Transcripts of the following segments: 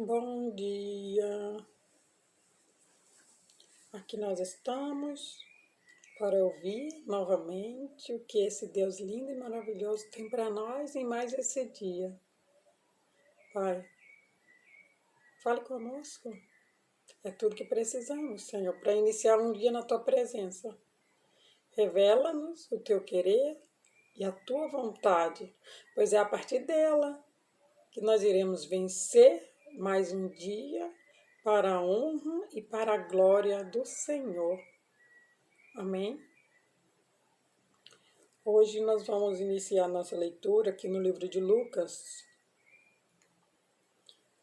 Bom dia! Aqui nós estamos para ouvir novamente o que esse Deus lindo e maravilhoso tem para nós em mais esse dia. Pai, fale conosco. É tudo que precisamos, Senhor, para iniciar um dia na Tua presença. Revela-nos o Teu querer e a Tua vontade, pois é a partir dela que nós iremos vencer mais um dia para a honra e para a glória do Senhor. Amém? Hoje nós vamos iniciar nossa leitura aqui no livro de Lucas,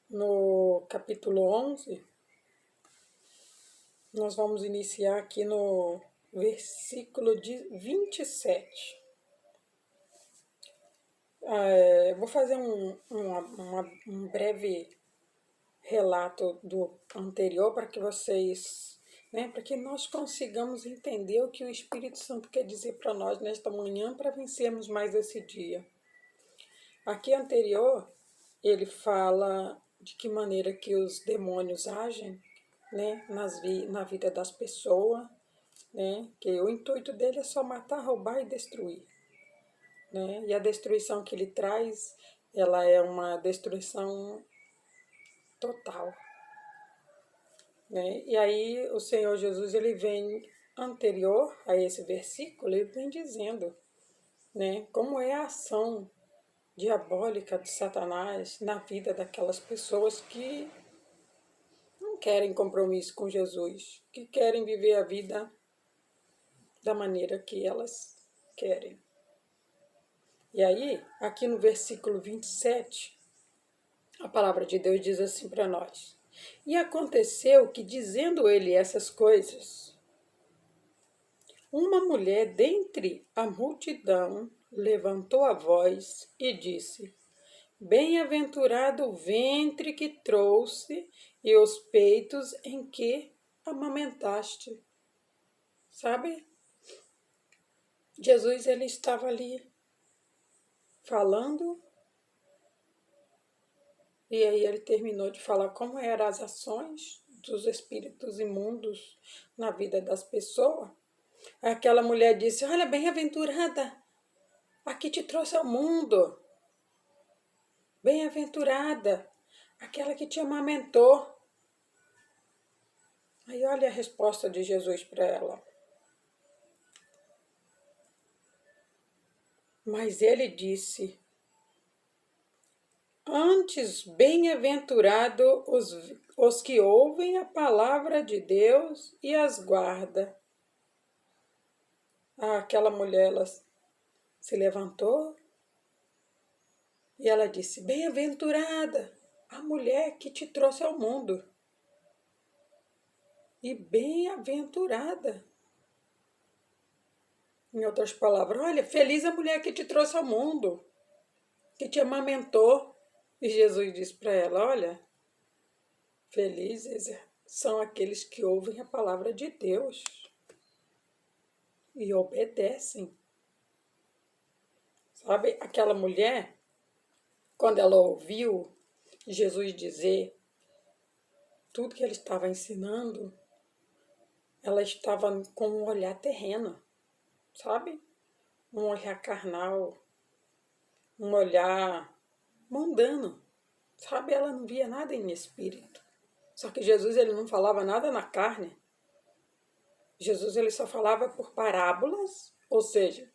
no capítulo 11. Nós vamos iniciar aqui no versículo 27. Vou fazer um breve relato do anterior para que vocês, para que nós consigamos entender o que o Espírito Santo quer dizer para nós nesta manhã para vencermos mais esse dia. Aqui anterior, ele fala de que maneira que os demônios agem, na vida das pessoas, que o intuito dele é só matar, roubar e destruir. E a destruição que ele traz, ela é uma destruição total. E aí o Senhor Jesus, ele vem anterior a esse versículo, ele vem dizendo como é a ação diabólica de Satanás na vida daquelas pessoas que não querem compromisso com Jesus, que querem viver a vida da maneira que elas querem. E aí, aqui no versículo 27, a palavra de Deus diz assim para nós: E aconteceu que, dizendo ele essas coisas, uma mulher dentre a multidão levantou a voz e disse: Bem-aventurado o ventre que trouxe e os peitos em que amamentaste. Sabe? Jesus, ele estava ali falando, e aí ele terminou de falar como eram as ações dos espíritos imundos na vida das pessoas. Aquela mulher disse: Olha, bem-aventurada, aqui te trouxe ao mundo. Bem-aventurada, aquela que te amamentou. Aí olha a resposta de Jesus para ela. Mas ele disse: Antes, bem-aventurado os que ouvem a palavra de Deus e as guardam. Aquela mulher, ela se levantou e ela disse: Bem-aventurada a mulher que te trouxe ao mundo. E bem-aventurada. Em outras palavras, olha, feliz a mulher que te trouxe ao mundo, que te amamentou. E Jesus disse para ela: olha, felizes são aqueles que ouvem a palavra de Deus e obedecem. Sabe, aquela mulher, quando ela ouviu Jesus dizer tudo que ele estava ensinando, ela estava com um olhar terreno, sabe? Um olhar carnal, um olhar mundano, sabe? Ela não via nada em espírito. Só que Jesus, ele não falava nada na carne. Jesus, ele só falava por parábolas, ou seja,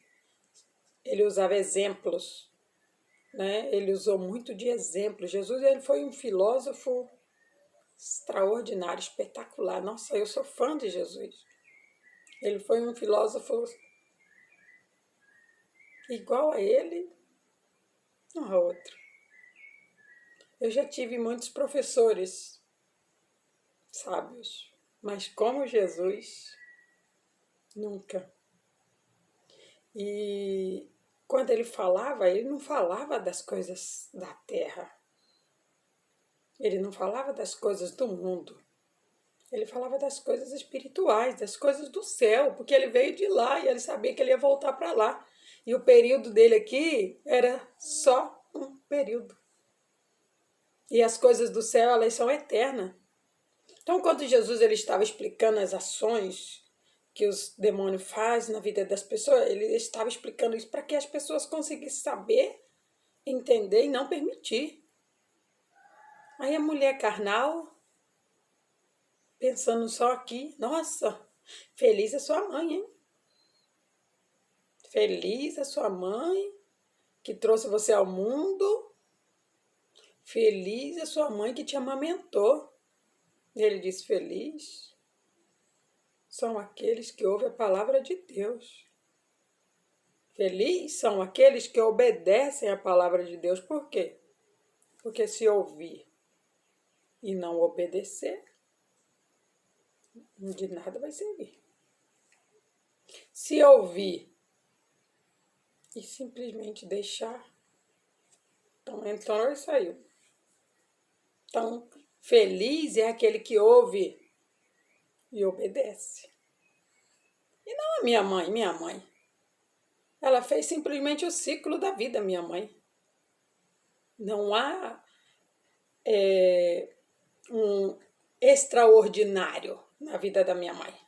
ele usava exemplos, Ele usou muito de exemplos. Jesus, ele foi um filósofo extraordinário, espetacular. Nossa, eu sou fã de Jesus. Ele foi um filósofo igual a ele, não a outro. Eu já tive muitos professores sábios, mas como Jesus, nunca. E quando ele não falava das coisas da terra. Ele não falava das coisas do mundo. Ele falava das coisas espirituais, das coisas do céu, porque ele veio de lá e ele sabia que ele ia voltar para lá. E o período dele aqui era só um período. E as coisas do céu, elas são eternas. Então, quando Jesus ele estava explicando as ações que os demônios fazem na vida das pessoas, ele estava explicando isso para que as pessoas conseguissem saber, entender e não permitir. Aí a mulher carnal, pensando só aqui, nossa, feliz é sua mãe, hein? Feliz é sua mãe que trouxe você ao mundo. Feliz é sua mãe que te amamentou. E ele diz, feliz são aqueles que ouvem a palavra de Deus. Feliz são aqueles que obedecem a palavra de Deus. Por quê? Porque se ouvir e não obedecer, de nada vai servir. Se ouvir e simplesmente deixar, então entrou e saiu. Então, feliz é aquele que ouve e obedece. E não a minha mãe. Ela fez simplesmente o ciclo da vida, minha mãe. Não há um extraordinário na vida da minha mãe.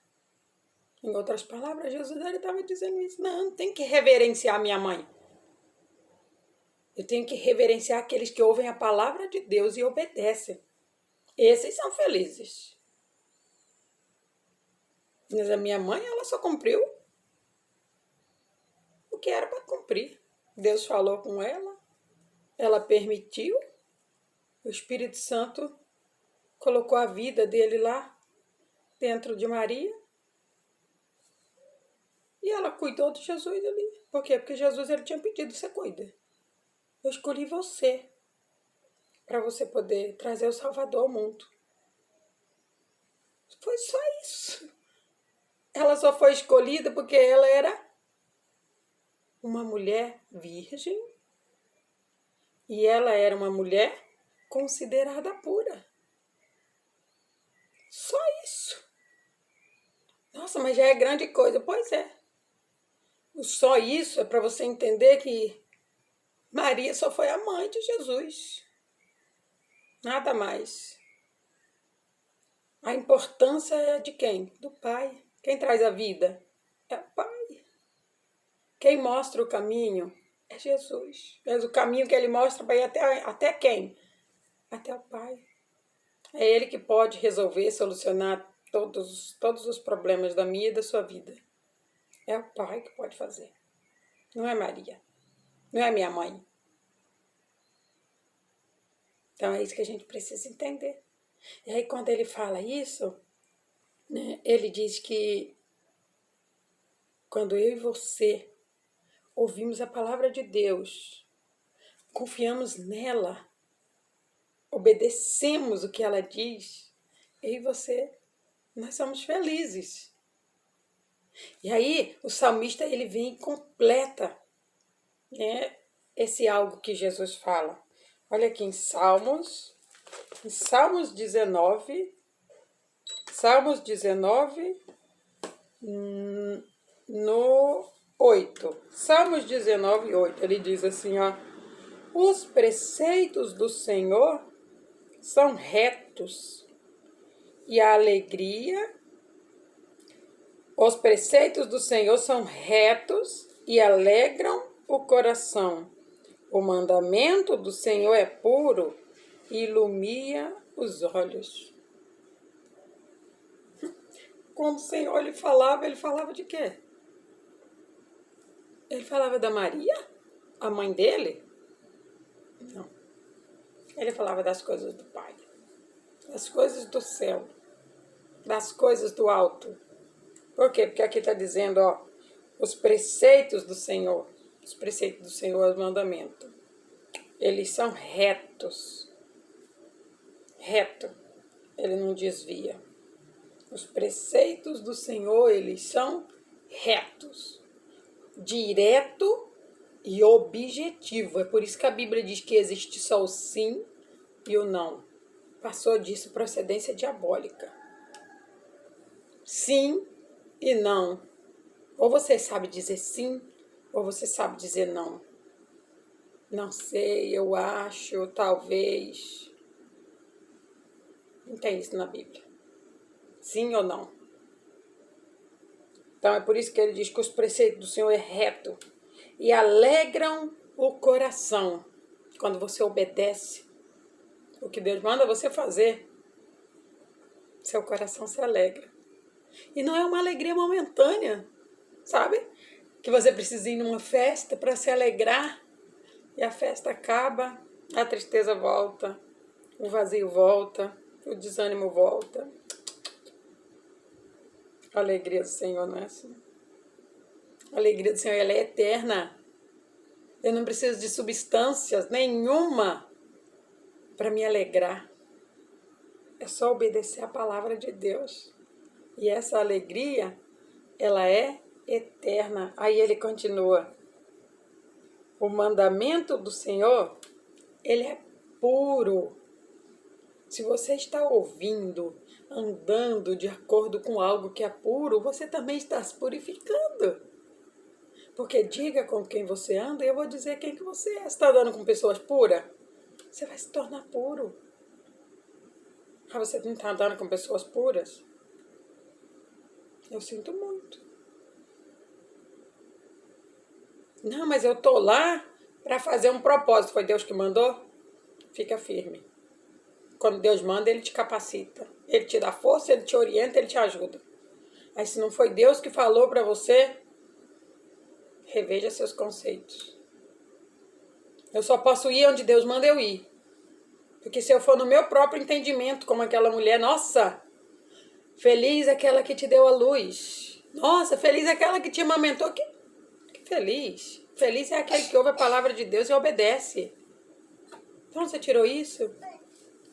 Em outras palavras, Jesus estava dizendo isso. Não, tem que reverenciar minha mãe. Eu tenho que reverenciar aqueles que ouvem a palavra de Deus e obedecem. Esses são felizes. Mas a minha mãe, ela só cumpriu o que era para cumprir. Deus falou com ela, ela permitiu, o Espírito Santo colocou a vida dele lá dentro de Maria e ela cuidou de Jesus ali. Por quê? Porque Jesus ele tinha pedido, você cuida. Eu escolhi você para você poder trazer o Salvador ao mundo. Foi só isso. Ela só foi escolhida porque ela era uma mulher virgem e ela era uma mulher considerada pura. Só isso. Nossa, mas já é grande coisa. Pois é. O só isso é para você entender que Maria só foi a mãe de Jesus. Nada mais. A importância é de quem? Do Pai. Quem traz a vida? É o Pai. Quem mostra o caminho é Jesus. Mas o caminho que ele mostra vai ir até quem? Até o Pai. É ele que pode resolver, solucionar todos os problemas da minha e da sua vida. É o Pai que pode fazer. Não é Maria. Não é minha mãe. Então é isso que a gente precisa entender. E aí quando ele fala isso, né, ele diz que quando eu e você ouvimos a palavra de Deus, confiamos nela, obedecemos o que ela diz, eu e você, nós somos felizes. E aí o salmista ele vem e completa, né, esse algo que Jesus fala. Olha aqui em Salmos 19, no 8. Salmos 19, 8, ele diz assim, ó, os preceitos do Senhor são retos e a alegria, os preceitos do Senhor são retos e alegram o coração. O mandamento do Senhor é puro e ilumina os olhos. Quando o Senhor ele falava de quê? Ele falava da Maria, a mãe dele? Não. Ele falava das coisas do Pai, das coisas do céu, das coisas do alto. Por quê? Porque aqui está dizendo, ó, os preceitos do Senhor. Os preceitos do Senhor é o mandamento. Eles são retos. Reto. Ele não desvia. Os preceitos do Senhor, eles são retos. Direto e objetivo. É por isso que a Bíblia diz que existe só o sim e o não. Passou disso procedência diabólica. Sim e não. Ou você sabe dizer sim, ou você sabe dizer não. Não sei, eu acho, talvez. Não tem isso na Bíblia. Sim ou não? Então é por isso que ele diz que os preceitos do Senhor é reto e alegram o coração. Quando você obedece o que Deus manda você fazer, seu coração se alegra. E não é uma alegria momentânea, sabe? Que você precisa ir numa festa para se alegrar e a festa acaba, a tristeza volta, o vazio volta, o desânimo volta. A alegria do Senhor não é assim. A alegria do Senhor ela é eterna. Eu não preciso de substâncias nenhuma para me alegrar. É só obedecer a palavra de Deus. E essa alegria, ela é eterna. Aí ele continua. O mandamento do Senhor, ele é puro. Se você está ouvindo, andando de acordo com algo que é puro, você também está se purificando. Porque diga com quem você anda e eu vou dizer quem que você é. Você está andando com pessoas puras? Você vai se tornar puro. Ah, você não está andando com pessoas puras? Eu sinto muito. Não, mas eu estou lá para fazer um propósito. Foi Deus que mandou? Fica firme. Quando Deus manda, Ele te capacita. Ele te dá força, Ele te orienta, Ele te ajuda. Aí se não foi Deus que falou para você, reveja seus conceitos. Eu só posso ir onde Deus manda eu ir. Porque se eu for no meu próprio entendimento, como aquela mulher, nossa, feliz aquela que te deu a luz. Nossa, feliz aquela que te amamentou. Que feliz. Feliz é aquele que ouve a palavra de Deus e obedece. Então você tirou isso?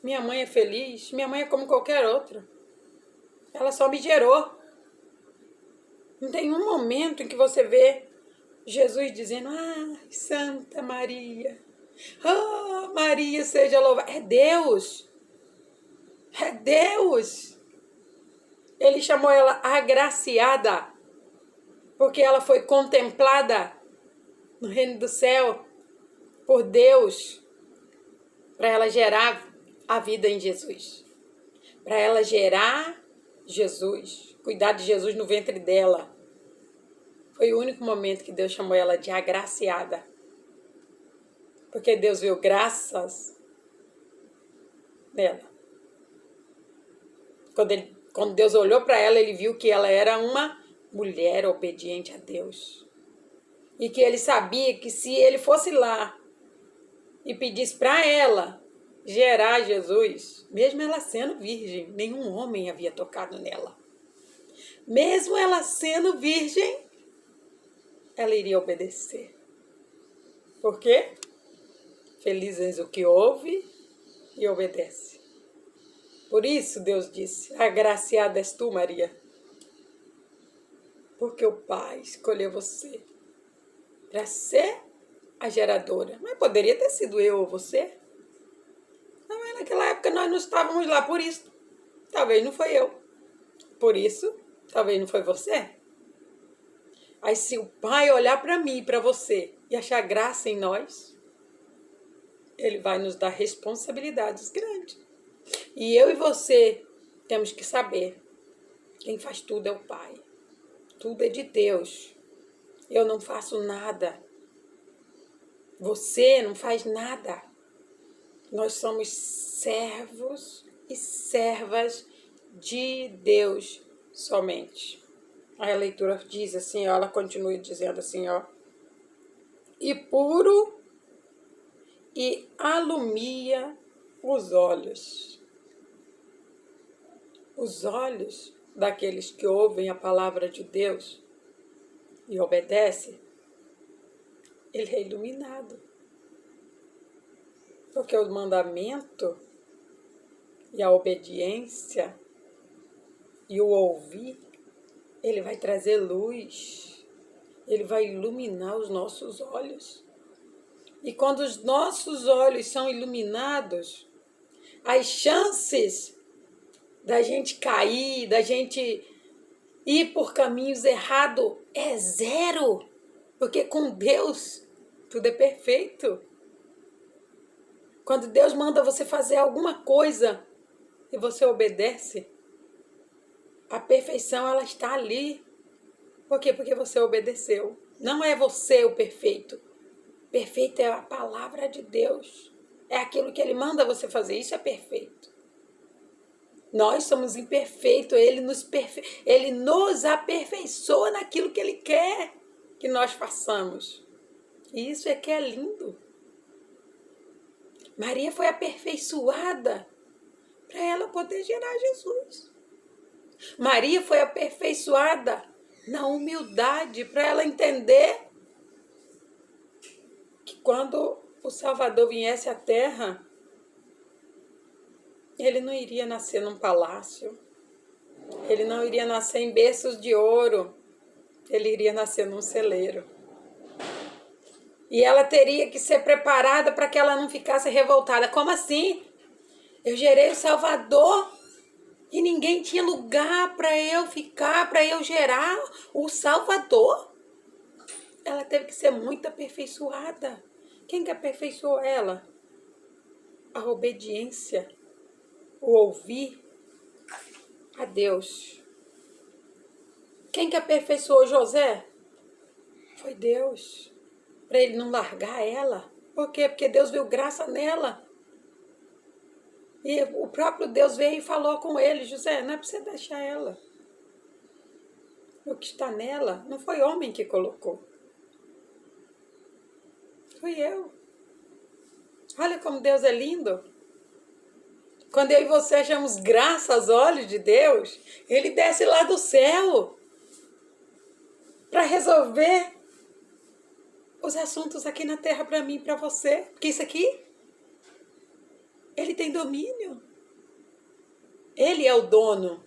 Minha mãe é feliz. Minha mãe é como qualquer outra. Ela só me gerou. Não tem um momento em que você vê Jesus dizendo, Santa Maria. Oh, Maria seja louvada. É Deus. É Deus. Ele chamou ela agraciada, porque ela foi contemplada no reino do céu por Deus, para ela gerar a vida em Jesus. Para ela gerar Jesus, cuidar de Jesus no ventre dela. Foi o único momento que Deus chamou ela de agraciada. Porque Deus viu graças nela. Quando Deus olhou para ela, Ele viu que ela era uma mulher obediente a Deus. E que Ele sabia que se Ele fosse lá e pedisse para ela gerar Jesus, mesmo ela sendo virgem, nenhum homem havia tocado nela. Mesmo ela sendo virgem, ela iria obedecer. Por quê? Felizes o que ouve e obedece. Por isso Deus disse, agraciada és tu, Maria, porque o Pai escolheu você para ser a geradora. Mas poderia ter sido eu ou você. Mas naquela época nós não estávamos lá por isso. Talvez não foi eu. Por isso, talvez não foi você. Aí se o Pai olhar para mim e para você e achar graça em nós, Ele vai nos dar responsabilidades grandes. E eu e você temos que saber, quem faz tudo é o Pai. Tudo é de Deus. Eu não faço nada. Você não faz nada. Nós somos servos e servas de Deus somente. Aí a leitura diz assim, ela continua dizendo assim, e puro e alumia os olhos. Os olhos daqueles que ouvem a palavra de Deus e obedecem, ele é iluminado. Porque o mandamento e a obediência e o ouvir, ele vai trazer luz, ele vai iluminar os nossos olhos. E quando os nossos olhos são iluminados, as chances da gente cair, da gente ir por caminhos errados é zero. Porque com Deus tudo é perfeito. Quando Deus manda você fazer alguma coisa, e você obedece, a perfeição ela está ali. Por quê? Porque você obedeceu. Não é você o perfeito. Perfeito é a palavra de Deus. É aquilo que Ele manda você fazer. Isso é perfeito. Nós somos imperfeitos. Ele nos aperfeiçoa naquilo que Ele quer que nós façamos. E isso é que é lindo. Maria foi aperfeiçoada para ela poder gerar Jesus. Maria foi aperfeiçoada na humildade para ela entender que quando o Salvador viesse à Terra, ele não iria nascer num palácio, ele não iria nascer em berços de ouro, ele iria nascer num celeiro. E ela teria que ser preparada para que ela não ficasse revoltada. Como assim? Eu gerei o Salvador e ninguém tinha lugar para eu ficar, para eu gerar o Salvador. Ela teve que ser muito aperfeiçoada. Quem que aperfeiçoou ela? A obediência, o ouvir a Deus. Quem que aperfeiçoou José? Foi Deus. Para ele não largar ela. Por quê? Porque Deus viu graça nela. E o próprio Deus veio e falou com ele: José, não é para você deixar ela. O que está nela não foi homem que colocou. Fui eu. Olha como Deus é lindo. Quando eu e você achamos graça aos olhos de Deus, Ele desce lá do céu para resolver os assuntos aqui na terra para mim e para você. Porque isso aqui, Ele tem domínio. Ele é o dono,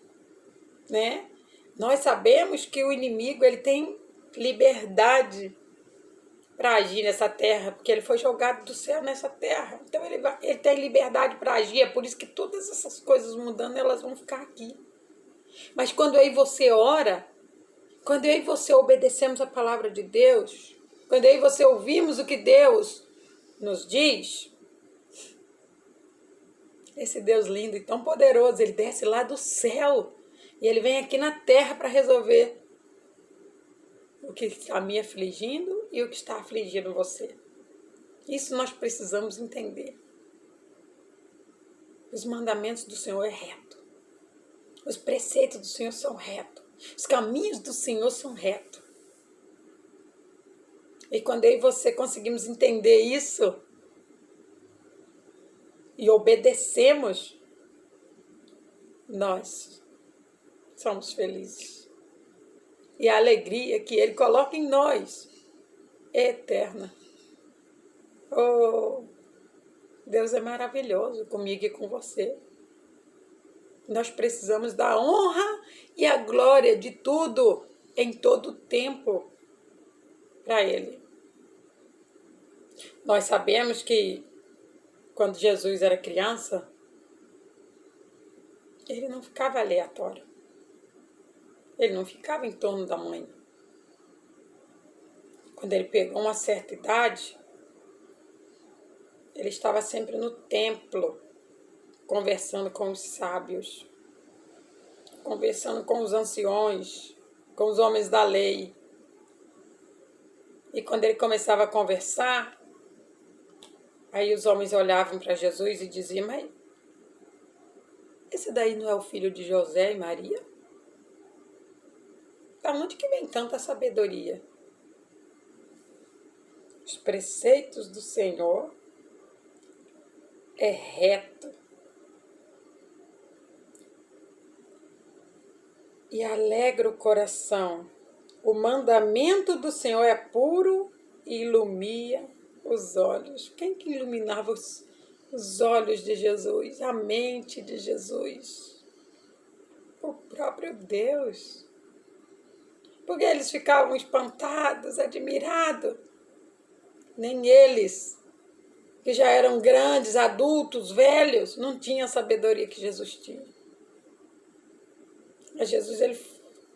né? Nós sabemos que o inimigo ele tem liberdade para agir nessa terra, porque ele foi jogado do céu nessa terra. Então ele tem liberdade para agir, é por isso que todas essas coisas mudando, elas vão ficar aqui. Mas quando eu e você ora, quando eu e você obedecemos a palavra de Deus, quando eu e você ouvimos o que Deus nos diz, esse Deus lindo e tão poderoso, ele desce lá do céu e ele vem aqui na terra para resolver o que está me afligindo e o que está afligindo você. Isso nós precisamos entender. Os mandamentos do Senhor é reto. Os preceitos do Senhor são retos. Os caminhos do Senhor são retos. E quando eu e você conseguimos entender isso e obedecemos, nós somos felizes. E a alegria que Ele coloca em nós é eterna. Oh, Deus é maravilhoso comigo e com você. Nós precisamos da honra e a glória de tudo, em todo o tempo, para Ele. Nós sabemos que quando Jesus era criança, Ele não ficava aleatório. Ele não ficava em torno da mãe. Quando ele pegou uma certa idade, ele estava sempre no templo, conversando com os sábios, conversando com os anciões, com os homens da lei. E quando ele começava a conversar, aí os homens olhavam para Jesus e diziam: mas esse daí não é o filho de José e Maria? Da onde que vem tanta sabedoria? Os preceitos do Senhor é reto e alegra o coração. O mandamento do Senhor é puro e ilumina os olhos. Quem que iluminava os olhos de Jesus, a mente de Jesus? O próprio Deus. Porque eles ficavam espantados, admirados. Nem eles, que já eram grandes, adultos, velhos, não tinham a sabedoria que Jesus tinha. Mas Jesus ele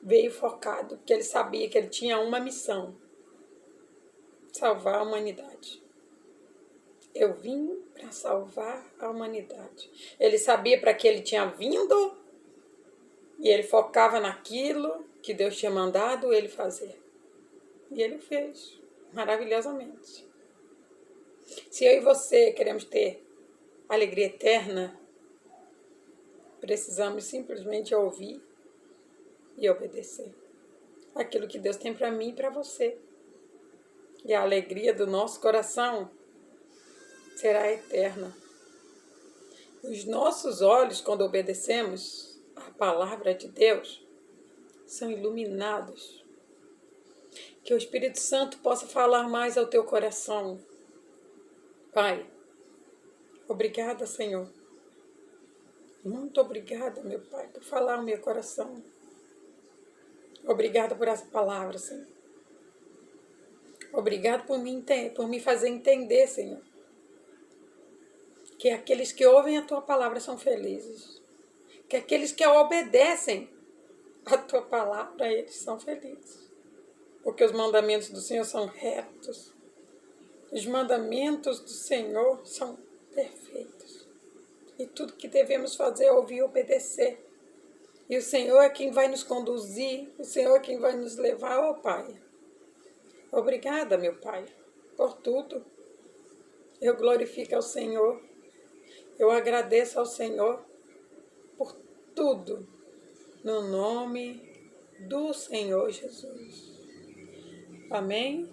veio focado, porque ele sabia que ele tinha uma missão: salvar a humanidade. Eu vim para salvar a humanidade. Ele sabia para que ele tinha vindo e ele focava naquilo que Deus tinha mandado ele fazer. E ele fez maravilhosamente. Se eu e você queremos ter alegria eterna, precisamos simplesmente ouvir e obedecer aquilo que Deus tem para mim e para você. E a alegria do nosso coração será eterna. Os nossos olhos, quando obedecemos a palavra de Deus, são iluminados. Que o Espírito Santo possa falar mais ao teu coração. Pai, obrigada, Senhor. Muito obrigada, meu Pai, por falar ao meu coração. Obrigada por essa palavra, Senhor. Obrigado por me fazer entender, Senhor, que aqueles que ouvem a Tua palavra são felizes. Que aqueles que obedecem a Tua palavra, eles são felizes. Porque os mandamentos do Senhor são retos. Os mandamentos do Senhor são perfeitos. E tudo que devemos fazer é ouvir e obedecer. E o Senhor é quem vai nos conduzir, o Senhor é quem vai nos levar, ó Pai. Obrigada, meu Pai, por tudo. Eu glorifico ao Senhor. Eu agradeço ao Senhor por tudo. No nome do Senhor Jesus. Amém?